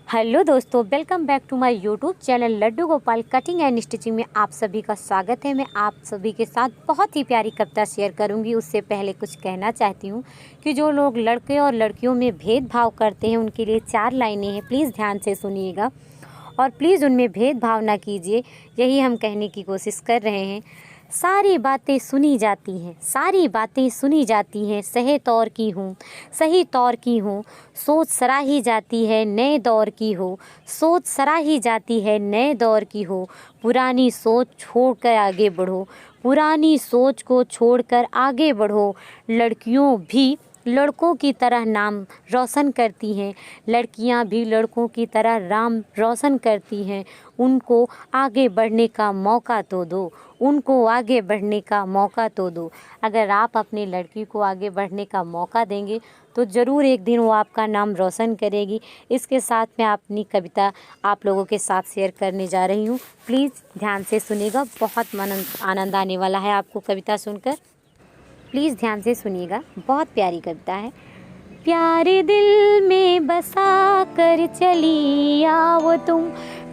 Hello दोस्तों, welcome back to my YouTube channel Laddu Gopal cutting and stitching में आप सभी का स्वागत है। मैं आप सभी के साथ बहुत ही प्यारी कविता शेयर करूंगी। उससे पहले कुछ कहना चाहती हूं कि जो लोग लड़के और लड़कियों में भेदभाव करते हैं उनके लिए 4 लाइनें हैं। प्लीज़ ध्यान से सुनिएगा और प्लीज़ उनमें भेदभाव ना कीजिए, यही हम कहने की कोशिश कर रहे हैं। सारी बातें सुनी जाती हैं, सारी बातें सुनी जाती हैं, सही तौर की हूँ, सही तौर की हूँ, सोच सराही जाती है, नए दौर की हो, सोच सराही जाती है, नए दौर की हो, पुरानी सोच छोड़कर आगे बढ़ो, पुरानी सोच को छोड़कर आगे बढ़ो। लड़कियों भी लड़कों की तरह नाम रोशन करती हैं, लड़कियां भी लड़कों की तरह नाम रोशन करती हैं। उनको आगे बढ़ने का मौका तो दो, उनको आगे बढ़ने का मौका तो दो। अगर आप अपनी लड़की को आगे बढ़ने का मौका देंगे तो ज़रूर एक दिन वो आपका नाम रोशन करेगी। इसके साथ मैं अपनी कविता आप लोगों के साथ शेयर करने जा रही हूँ। प्लीज़ ध्यान से सुनिएगा, बहुत आनंद आने वाला है आपको कविता सुनकर। प्लीज़ ध्यान से सुनिएगा, बहुत प्यारी कविता है। प्यारे दिल में बसा कर चली आओ तुम,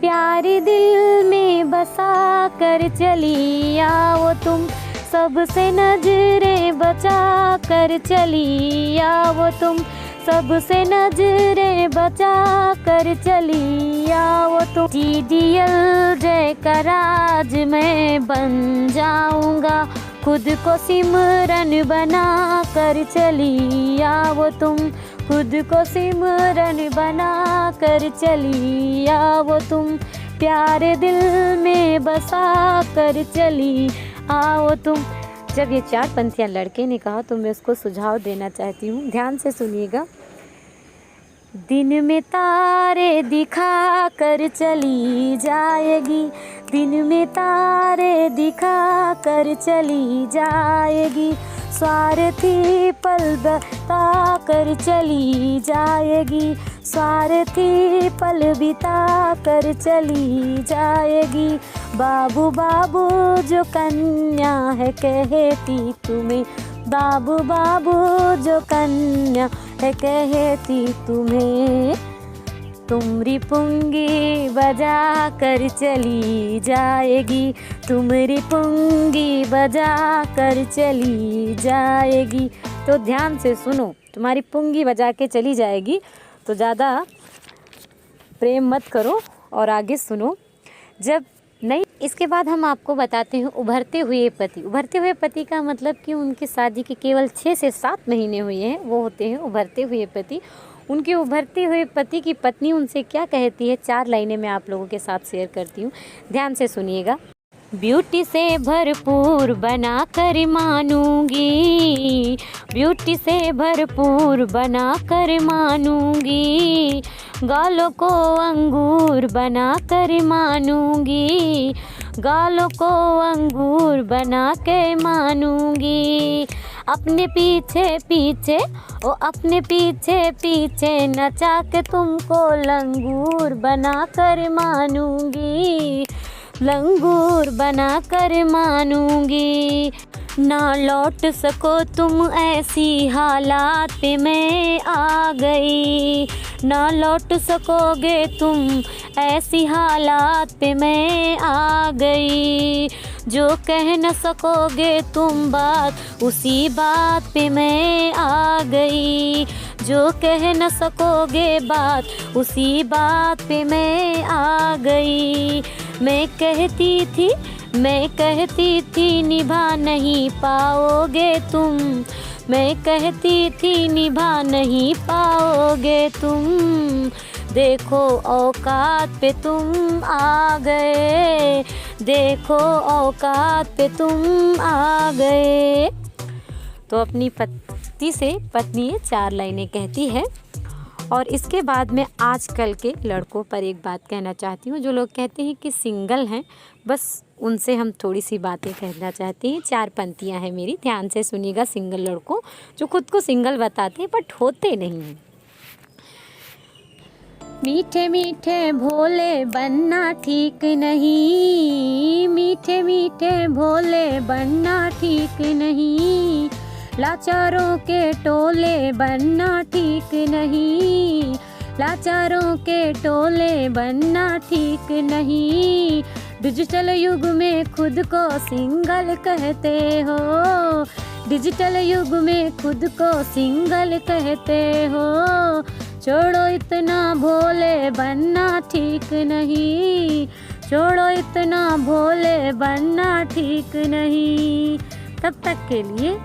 प्यारे दिल में बसा कर चली आओ तुम, सबसे नजरें बचा कर चली आओ तुम, सबसे नजरें बचा कर चली आओ तुम। डीडीएल जय का राज मैं बन जाऊंगा, खुद को सिमरन बना कर चली आओ तुम, खुद को सिमरन बना कर चली आओ तुम, प्यारे दिल में बसा कर चली आओ तुम। जब ये 4 पंक्तियाँ लड़के ने कहा तो मैं उसको सुझाव देना चाहती हूँ, ध्यान से सुनिएगा। दिन में तारे दिखा कर चली जाएगी, दिन में तारे दिखा कर चली जाएगी, स्वार्थी पल बिता कर चली जाएगी, स्वार्थी पल बिता कर चली जाएगी। बाबू बाबू जो कन्या है कहती तुम्हें, बाबू बाबू जो कन्या है कहती तुम्हें, तुम्हारी पुंगी बजा कर चली जाएगी, तुम्हारी पुंगी बजा कर चली जाएगी। तो ध्यान से सुनो, तुम्हारी पुंगी बजा के चली जाएगी, तो ज़्यादा प्रेम मत करो और आगे सुनो। जब नहीं, इसके बाद हम आपको बताते हैं उभरते हुए पति। उभरते हुए पति का मतलब कि उनकी शादी के केवल 6 से 7 महीने हुए हैं, वो होते हैं उभरते हुए पति। उनके उभरते हुए पति की पत्नी उनसे क्या कहती है, 4 लाइनें मैं आप लोगों के साथ शेयर करती हूँ, ध्यान से सुनिएगा। ब्यूटी से भरपूर बना कर मानूंगी, ब्यूटी से भरपूर बना कर मानूंगी, गालों को अंगूर बना कर मानूंगी, गालों को अंगूर बना के मानूंगी, अपने पीछे पीछे ओ अपने पीछे पीछे नचा के तुमको लंगूर बना कर मानूंगी, लंगूर बना कर मानूंगी। ना लौट सको तुम ऐसी हालात पे मैं आ गई, ना लौट सकोगे तुम ऐसी हालात पे मैं आ गई, जो कह न सकोगे तुम बात उसी बात पे मैं आ गई, जो कह न सकोगे बात उसी बात पे मैं आ गई। मैं कहती थी निभा नहीं पाओगे तुम, मैं कहती थी निभा नहीं पाओगे तुम, देखो औकात पे तुम आ गए, देखो औकात पे तुम आ गए। तो अपनी पति से पत्नी ये 4 लाइनें कहती है। और इसके बाद मैं आजकल के लड़कों पर एक बात कहना चाहती हूँ। जो लोग कहते हैं कि सिंगल हैं, बस उनसे हम थोड़ी सी बातें कहना चाहते हैं। 4 पंक्तियाँ हैं मेरी, ध्यान से सुनिएगा। सिंगल लड़कों जो खुद को सिंगल बताते हैं बट होते नहीं हैं। मीठे मीठे भोले बनना ठीक नहीं, मीठे मीठे भोले बनना ठीक नहीं, लाचारों के टोले बनना ठीक नहीं, लाचारों के टोले बनना ठीक नहीं। डिजिटल युग में खुद को सिंगल कहते हो, डिजिटल युग में खुद को सिंगल कहते हो। छोड़ो इतना भोले बनना ठीक नहीं, छोड़ो इतना भोले बनना ठीक नहीं। तब तक के लिए